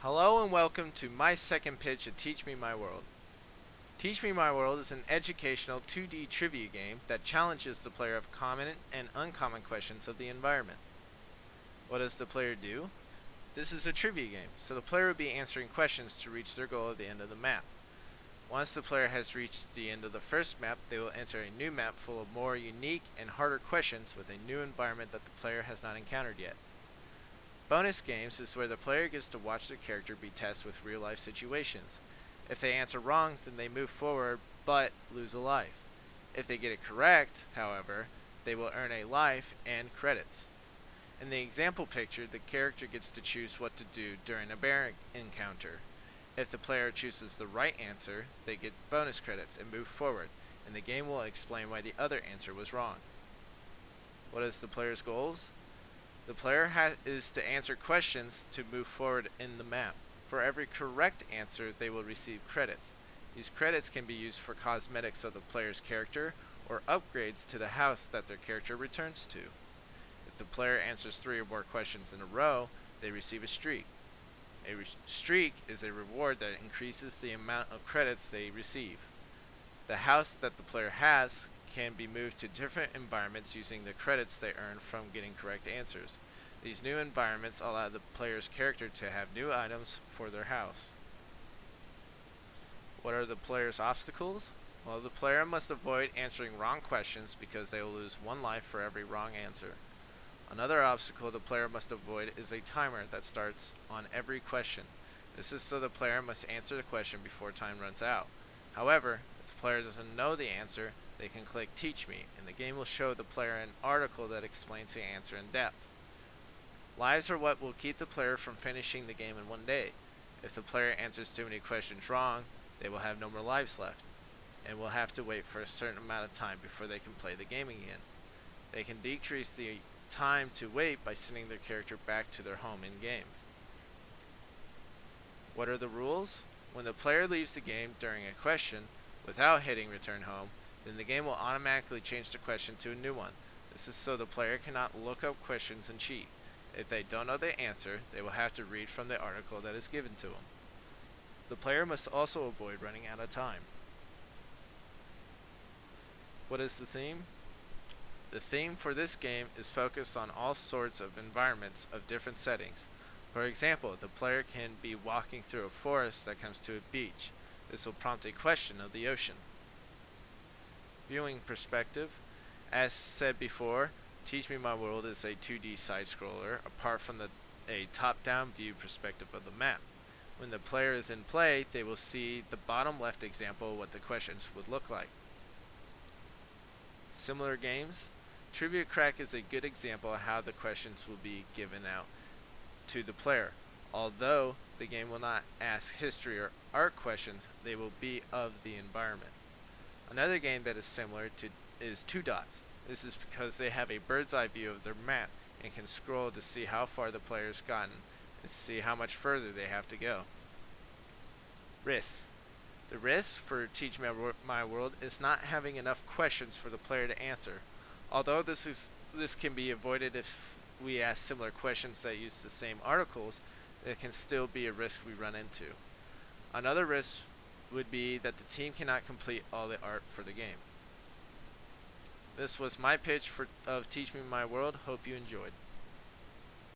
Hello and welcome to my second pitch at Teach Me My World. Teach Me My World is an educational 2D trivia game that challenges the player of common and uncommon questions of the environment. What does the player do? This is a trivia game, so the player will be answering questions to reach their goal at the end of the map. Once the player has reached the end of the first map, they will enter a new map full of more unique and harder questions with a new environment that the player has not encountered yet. Bonus games is where the player gets to watch their character be tested with real-life situations. If they answer wrong, then they move forward but lose a life. If they get it correct, however, they will earn a life and credits. In the example picture, the character gets to choose what to do during a bear encounter. If the player chooses the right answer, they get bonus credits and move forward, and the game will explain why the other answer was wrong. What is the player's goals? The player is to answer questions to move forward in the map. For every correct answer, they will receive credits. These credits can be used for cosmetics of the player's character or upgrades to the house that their character returns to. If the player answers 3 or more questions in a row, they receive a streak. A streak is a reward that increases the amount of credits they receive. The house that the player has can be moved to different environments using the credits they earn from getting correct answers. These new environments allow the player's character to have new items for their house. What are the player's obstacles? Well, the player must avoid answering wrong questions because they will lose 1 life for every wrong answer. Another obstacle the player must avoid is a timer that starts on every question. This is so the player must answer the question before time runs out. However, if the player doesn't know the answer, they can click Teach Me, and the game will show the player an article that explains the answer in depth. Lives are what will keep the player from finishing the game in 1 day. If the player answers too many questions wrong, they will have no more lives left, and will have to wait for a certain amount of time before they can play the game again. They can decrease the time to wait by sending their character back to their home in-game. What are the rules? When the player leaves the game during a question without hitting return home, then the game will automatically change the question to a new one. This is so the player cannot look up questions and cheat. If they don't know the answer, they will have to read from the article that is given to them. The player must also avoid running out of time. What is the theme? The theme for this game is focused on all sorts of environments of different settings. For example, the player can be walking through a forest that comes to a beach. This will prompt a question of the ocean. Viewing perspective. As said before, Teach Me My World is a 2D side-scroller apart from a top-down view perspective of the map. When the player is in play, they will see the bottom left example of what the questions would look like. Similar games. Trivia Crack is a good example of how the questions will be given out to the player. Although the game will not ask history or art questions, they will be of the environment. Another game that is similar is Two Dots. This is because they have a bird's eye view of their map and can scroll to see how far the player's gotten and see how much further they have to go. Risks. The risk for Teach Me My World is not having enough questions for the player to answer. Although this can be avoided if we ask similar questions that use the same articles, it can still be a risk we run into. Another risk would be that the team cannot complete all the art for the game. This was my pitch of Teach Me My World. Hope you enjoyed.